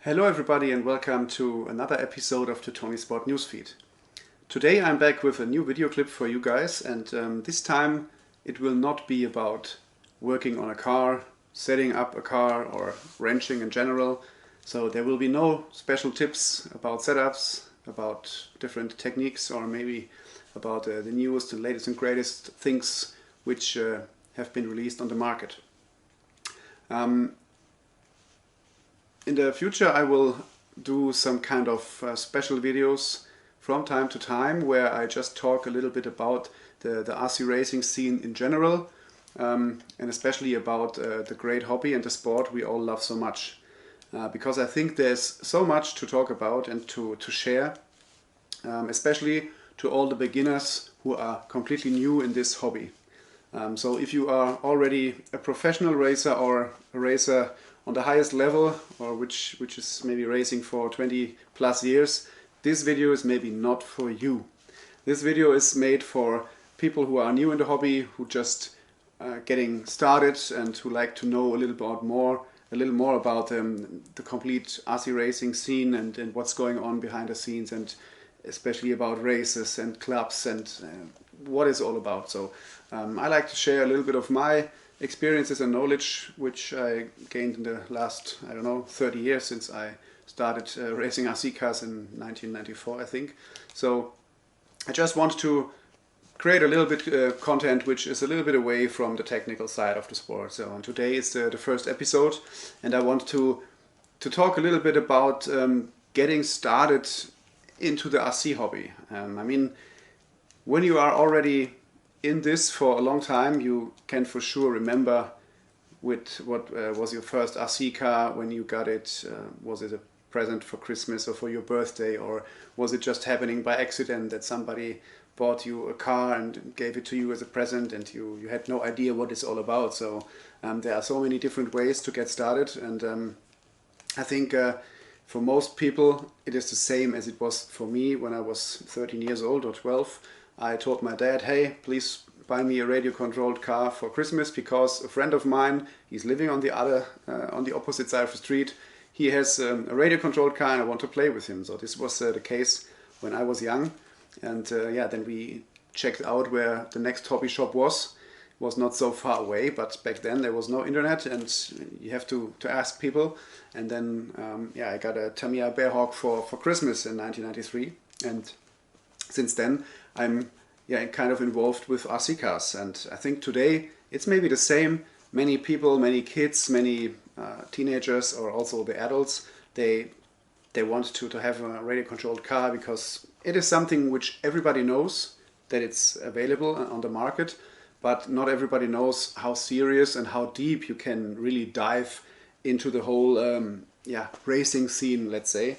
Hello everybody and welcome to another episode of the ToniSport Newsfeed. Today I'm back with a new video clip for you guys, and this time it will not be about working on a car, setting up a car or wrenching in general. So there will be no special tips about setups, about different techniques, or maybe about the newest and latest and greatest things which have been released on the market. In the future I will do some kind of special videos from time to time where I just talk a little bit about the RC racing scene in general, and especially about the great hobby and the sport we all love so much. Because I think there's so much to talk about and to share, especially to all the beginners who are completely new in this hobby. So if you are already a professional racer or a racer on the highest level, or which is maybe racing for 20 plus years, this video is maybe not for you. This video is made for people who are new in the hobby, who just getting started and who like to know a little more about the complete RC racing scene and what's going on behind the scenes, and especially about races and clubs and what it's all about. So I like to share a little bit of my experiences and knowledge which I gained in the last, 30 years since I started racing RC cars in 1994, I think. So I just want to create a little bit content which is a little bit away from the technical side of the sport. So today is the first episode, and I want to talk a little bit about getting started into the RC hobby. When you are already in this for a long time, you can for sure remember with what was your first RC car, when you got it. Was it a present for Christmas or for your birthday, or was it just happening by accident that somebody bought you a car and gave it to you as a present and you had no idea what it's all about? So there are so many different ways to get started, and I think for most people it is the same as it was for me when I was 13 years old or 12. I told my dad, hey, please buy me a radio-controlled car for Christmas, because a friend of mine, he's living on the opposite side of the street. He has a radio-controlled car and I want to play with him. So this was the case when I was young. And then we checked out where the next hobby shop was. It was not so far away, but back then there was no internet and you have to ask people. And then I got a Tamiya Bearhawk for Christmas in 1993. And since then I'm kind of involved with RC cars, and I think today it's maybe the same. Many people, many kids, many teenagers, or also the adults, they want to have a radio controlled car because it is something which everybody knows that it's available on the market, but not everybody knows how serious and how deep you can really dive into the whole racing scene, let's say.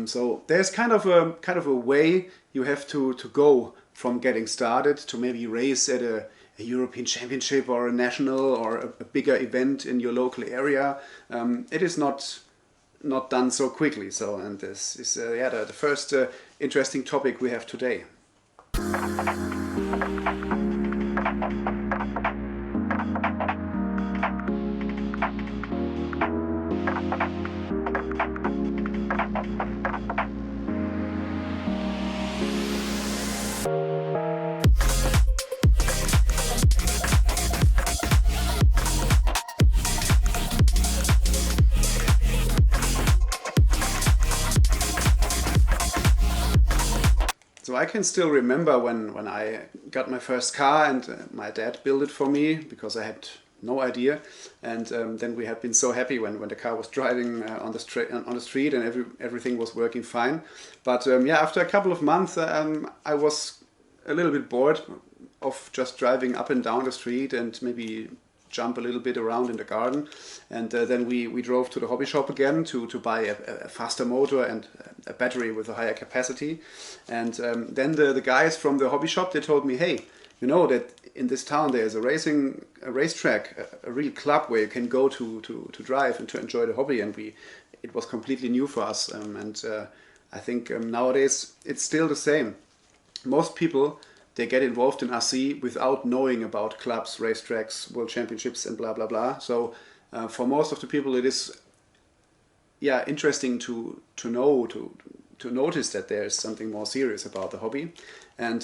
So there's kind of a way you have to go from getting started to maybe race at a European Championship or a national or a bigger event in your local area. It is not done so quickly. So, and this is the first interesting topic we have today. So I can still remember when I got my first car and my dad built it for me because I had no idea, and then we had been so happy when the car was driving on the street and everything was working fine. But after a couple of months I was a little bit bored of just driving up and down the street and maybe jump a little bit around in the garden, and then we drove to the hobby shop again to buy a faster motor and a battery with a higher capacity. And then the guys from the hobby shop, they told me, hey, you know that in this town there's a racetrack, a real club where you can go to drive and to enjoy the hobby. And it was completely new for us, I think nowadays it's still the same. Most people, they get involved in RC without knowing about clubs, racetracks, world championships and blah blah blah. So for most of the people it is yeah, interesting to know, to notice that there's something more serious about the hobby. And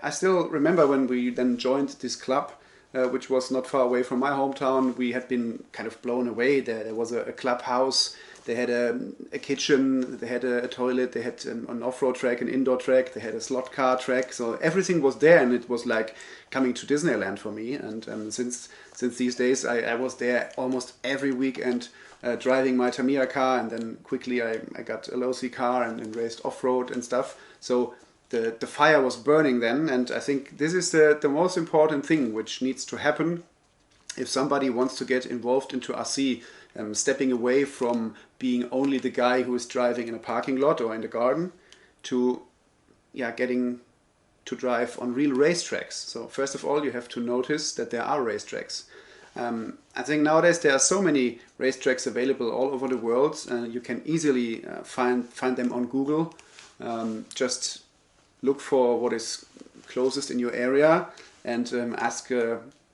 I still remember when we then joined this club, which was not far away from my hometown. We had been kind of blown away. There was a clubhouse. They had a kitchen, they had a toilet, they had an off-road track, an indoor track, they had a slot car track. So everything was there, and it was like coming to Disneyland for me. And since these days, I was there almost every weekend, driving my Tamiya car, and then quickly I got a low-C car and raced off-road and stuff. So the fire was burning then, and I think this is the most important thing which needs to happen if somebody wants to get involved into RC, stepping away from being only the guy who is driving in a parking lot or in the garden to getting to drive on real racetracks. So first of all, you have to notice that there are racetracks. I think nowadays there are so many racetracks available all over the world. You can easily find them on Google. Just look for what is closest in your area and ask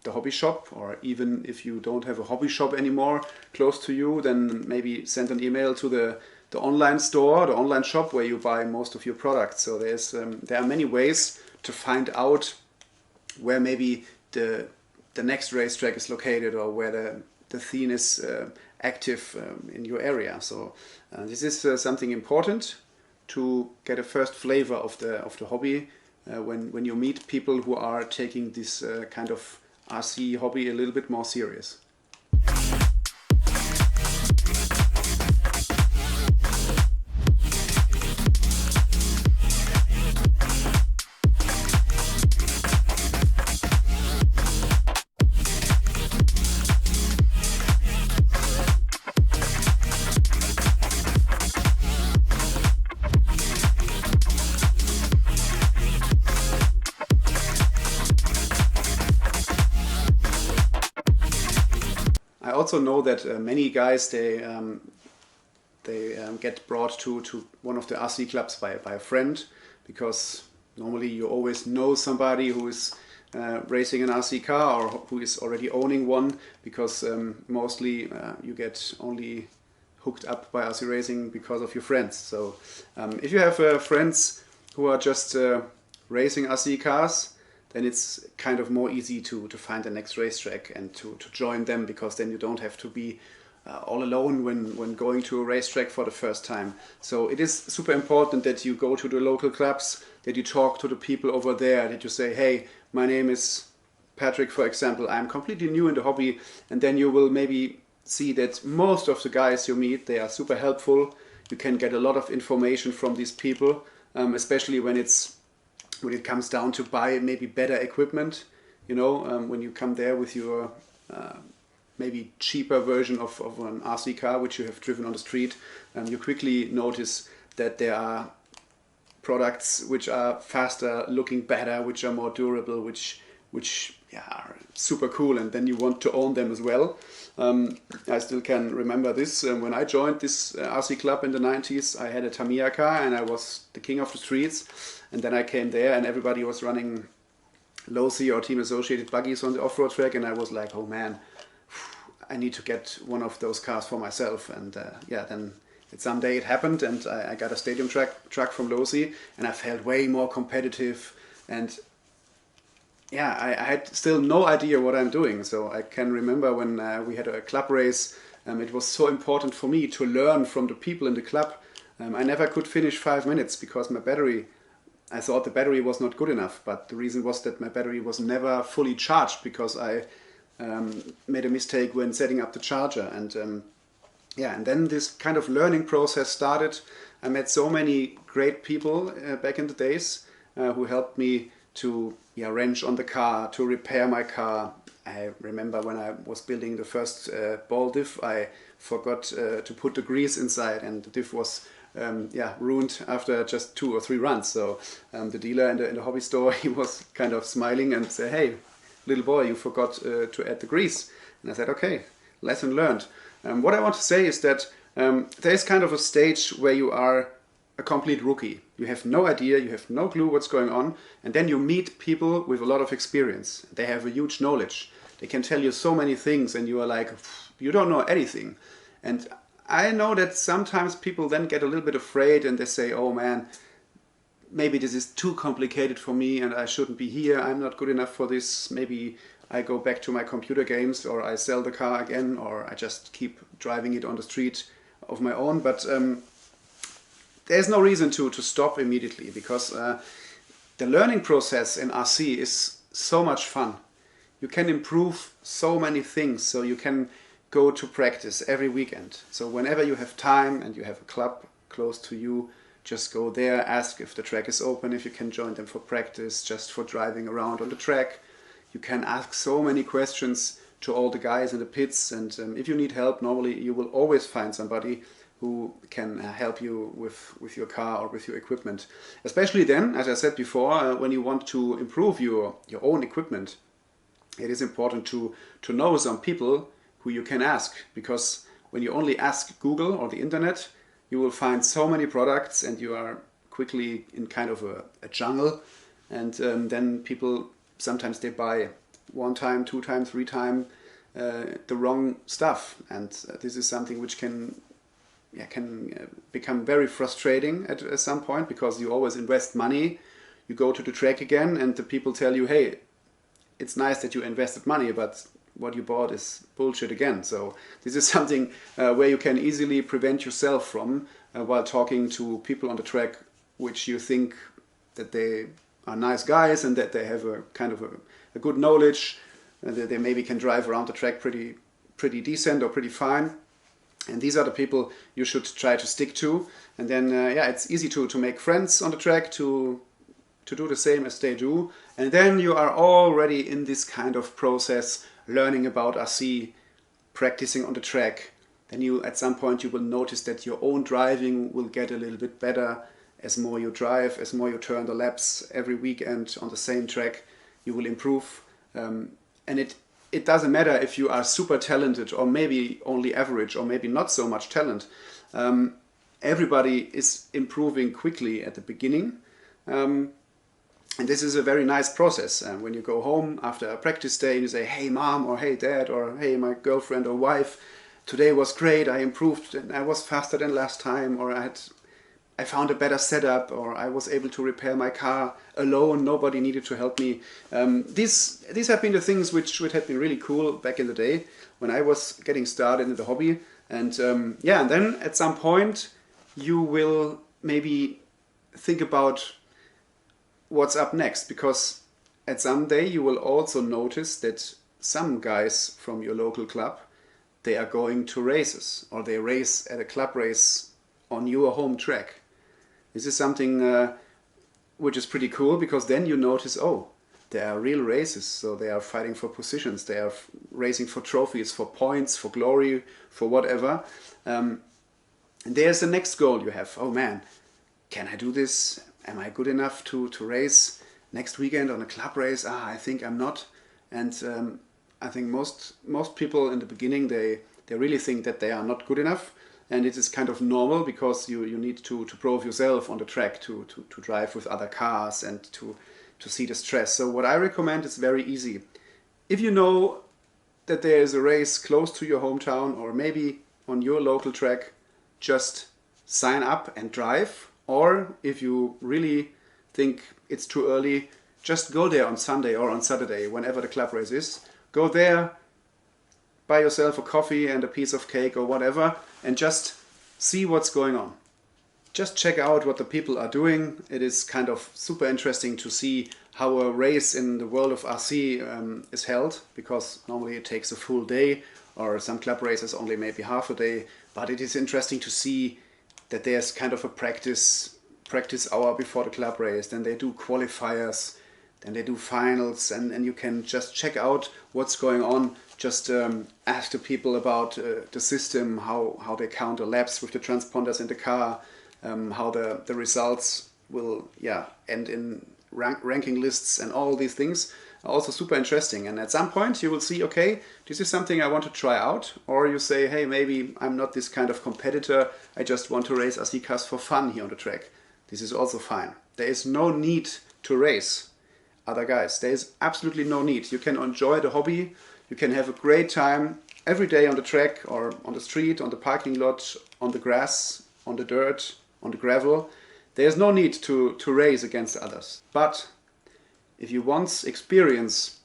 the hobby shop, or even if you don't have a hobby shop anymore close to you, then maybe send an email to the online store, the online shop where you buy most of your products. So there are many ways to find out where maybe the next racetrack is located, or where the scene is active in your area. So this is something important to get a first flavor of the hobby when you meet people who are taking this kind of RC hobby a little bit more serious. I also know that many guys they get brought to one of the RC clubs by a friend, because normally you always know somebody who is racing an RC car or who is already owning one, because mostly you get only hooked up by RC racing because of your friends. So if you have friends who are just racing RC cars, then it's kind of more easy to find the next racetrack and to join them, because then you don't have to be all alone when going to a racetrack for the first time. So it is super important that you go to the local clubs, that you talk to the people over there, that you say, hey, my name is Patrick, for example, I'm completely new in the hobby, and then you will maybe see that most of the guys you meet, they are super helpful. You can get a lot of information from these people, especially when it comes down to buy maybe better equipment. You know, when you come there with your maybe cheaper version of an RC car which you have driven on the street, you quickly notice that there are products which are faster, looking better, which are more durable, which are super cool, and then you want to own them as well. I still can remember this. When I joined this RC club in the 90s, I had a Tamiya car and I was the king of the streets. And then I came there and everybody was running low-C or team-associated buggies on the off-road track, and I was like, oh man, I need to get one of those cars for myself. And then someday it happened, and I got a stadium truck from low-C, and I felt way more competitive. And yeah, I had still no idea what I'm doing. So I can remember when we had a club race, it was so important for me to learn from the people in the club. I never could finish 5 minutes because I thought the battery was not good enough, but the reason was that my battery was never fully charged because I made a mistake when setting up the charger. And and then this kind of learning process started. I met so many great people back in the days who helped me to wrench on the car, to repair my car. I remember when I was building the first ball diff, I forgot to put the grease inside, and the diff was ruined after just 2 or 3 runs. So the dealer in the hobby store, he was kind of smiling and said, hey, little boy, you forgot to add the grease. And I said, okay, lesson learned. What I want to say is that there is kind of a stage where you are a complete rookie. You have no idea, you have no clue what's going on, and then you meet people with a lot of experience. They have a huge knowledge. They can tell you so many things, and you are like, you don't know anything. And I know that sometimes people then get a little bit afraid and they say, oh man, maybe this is too complicated for me and I shouldn't be here, I'm not good enough for this, maybe I go back to my computer games, or I sell the car again, or I just keep driving it on the street of my own. But there's no reason to stop immediately, because the learning process in RC is so much fun. You can improve so many things, so you can go to practice every weekend. So whenever you have time and you have a club close to you, just go there, ask if the track is open, if you can join them for practice, just for driving around on the track. You can ask so many questions to all the guys in the pits, and if you need help, normally you will always find somebody who can help you with your car or with your equipment. Especially then, as I said before, when you want to improve your own equipment, it is important to know some people who you can ask, because when you only ask Google or the internet, you will find so many products and you are quickly in kind of a jungle, and then people sometimes they buy 1 time, 2 times, 3 times the wrong stuff, and this is something which can become very frustrating at some point, because you always invest money, you go to the track again and the people tell you, hey, it's nice that you invested money, but what you bought is bullshit again. So this is something where you can easily prevent yourself from while talking to people on the track which you think that they are nice guys and that they have a kind of a good knowledge, that they maybe can drive around the track pretty decent or pretty fine. And these are the people you should try to stick to. And then yeah, it's easy to make friends on the track, to do the same as they do. And then you are already in this kind of process, learning about RC, practicing on the track. Then you, at some point, you will notice that your own driving will get a little bit better. As more you drive, as more you turn the laps every weekend on the same track, you will improve. And it doesn't matter if you are super talented or maybe only average or maybe not so much talent. Everybody is improving quickly at the beginning. And this is a very nice process. When you go home after a practice day and you say, hey mom, or hey dad, or hey my girlfriend or wife, today was great, I improved and I was faster than last time, or I found a better setup, or I was able to repair my car alone, nobody needed to help me. These have been the things which had been really cool back in the day when I was getting started in the hobby. And yeah, and then at some point you will maybe think about what's up next, because at some day you will also notice that some guys from your local club, they are going to races, or they race at a club race on your home track. This is something which is pretty cool, because then you notice, oh, there are real races, so they are fighting for positions, they are racing for trophies, for points, for glory, for whatever. And there's the next goal you have. Oh man, can I do this? Am I good enough to race next weekend on a club race? I think I'm not. And I think most people in the beginning, they really think that they are not good enough. And it is kind of normal, because you need to prove yourself on the track, to drive with other cars and to see the stress. So what I recommend is very easy. If you know that there is a race close to your hometown or maybe on your local track, just sign up and drive. Or if you really think it's too early, just go there on Sunday or on Saturday, whenever the club race is. Go there, buy yourself a coffee and a piece of cake or whatever, and just see what's going on. Just check out what the people are doing. It is kind of super interesting to see how a race in the world of RC is held, because normally it takes a full day, or some club races only maybe half a day. But it is interesting to see that there's kind of a practice hour before the club race. Then they do qualifiers, then they do finals, and you can just check out what's going on. Just ask the people about the system, how they count the laps with the transponders in the car, how the results will end in ranking lists, and all these things are also super interesting. And at some point you will see, okay, this is something I want to try out. Or you say, hey, maybe I'm not this kind of competitor, I just want to race RC cars for fun here on the track. This is also fine. There is no need to race other guys. There is absolutely no need. You can enjoy the hobby, you can have a great time every day on the track or on the street, on the parking lot, on the grass, on the dirt, on the gravel. There's no need to race against others. But if you once experience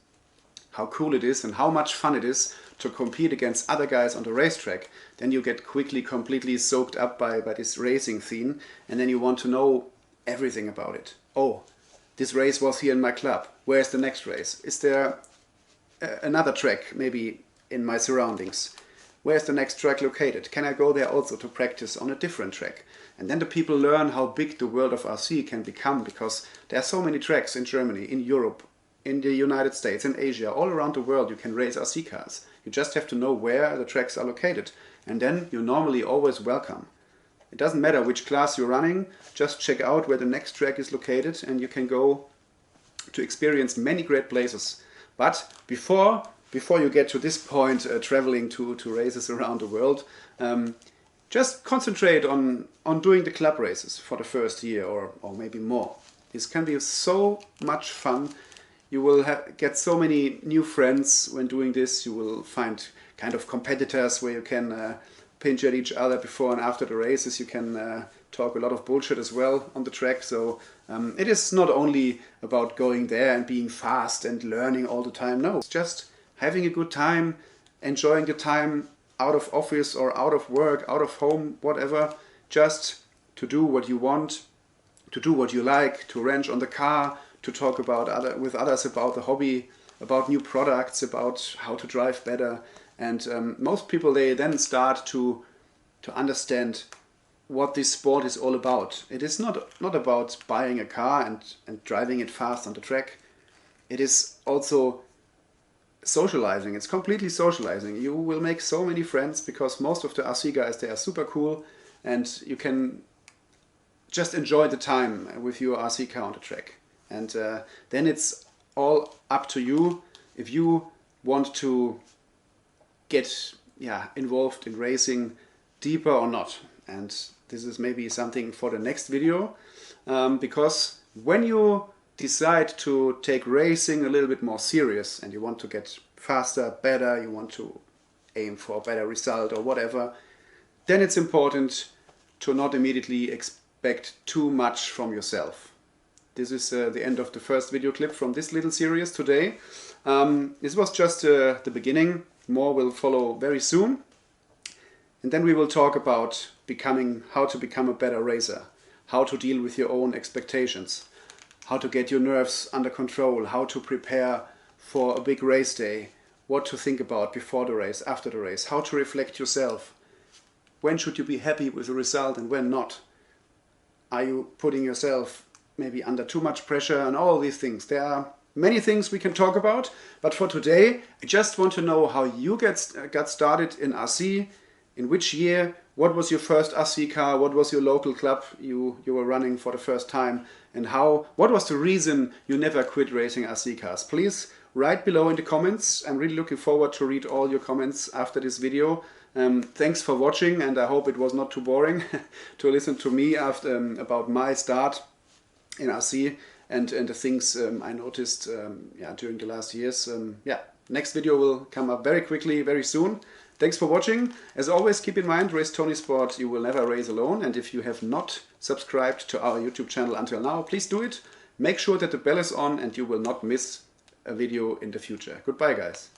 how cool it is and how much fun it is to compete against other guys on the racetrack, then you get quickly completely soaked up by this racing scene, and then you want to know everything about it. Oh, this race was here in my club. Where's the next race? Is there another track maybe in my surroundings? Where's the next track located? Can I go there also to practice on a different track? And then the people learn how big the world of RC can become, because there are so many tracks in Germany, in Europe, in the United States, in Asia, all around the world you can race RC cars. You just have to know where the tracks are located, and then you're normally always welcome. It doesn't matter which class you're running, just check out where the next track is located and you can go to experience many great places. But before you get to this point, traveling to races around the world, just concentrate on doing the club races for the first year or maybe more. This can be so much fun. You will get so many new friends when doing this. You will find kind of competitors where you can pinch at each other before and after the races. You can talk a lot of bullshit as well on the track. So it is not only about going there and being fast and learning all the time. No, it's just having a good time, enjoying the time out of office or out of work, out of home, whatever. Just to do what you want, to do what you like, to wrench on the car, to talk with others about the hobby, about new products, about how to drive better. And most people, they then start to understand what this sport is all about. It is not about buying a car and driving it fast on the track. It is also socializing. It's completely socializing. You will make so many friends because most of the RC guys, they are super cool, and you can just enjoy the time with your RC car on the track. And then it's all up to you if you want to get involved in racing deeper or not. And this is maybe something for the next video, because when you decide to take racing a little bit more serious and you want to get faster, better, you want to aim for a better result or whatever, then it's important to not immediately expect too much from yourself. This is the end of the first video clip from this little series today. This was just the beginning. More will follow very soon. And then we will talk about how to become a better racer, how to deal with your own expectations, how to get your nerves under control, how to prepare for a big race day, what to think about before the race, after the race, how to reflect yourself. When should you be happy with the result and when not? Are you putting yourself maybe under too much pressure, and all these things? There are many things we can talk about, but for today I just want to know how you got started in RC, in which year, what was your first RC car, what was your local club you were running for the first time, and what was the reason you never quit racing RC cars. Please write below in the comments. I'm really looking forward to read all your comments after this video. Thanks for watching, and I hope it was not too boring to listen to me about my start in RC and the things I noticed during the last years. Next video will come up very quickly, very soon. Thanks for watching. As always, keep in mind, race ToniSport, you will never race alone. And if you have not subscribed to our YouTube channel until now, please do it. Make sure that the bell is on and you will not miss a video in the future. Goodbye, guys.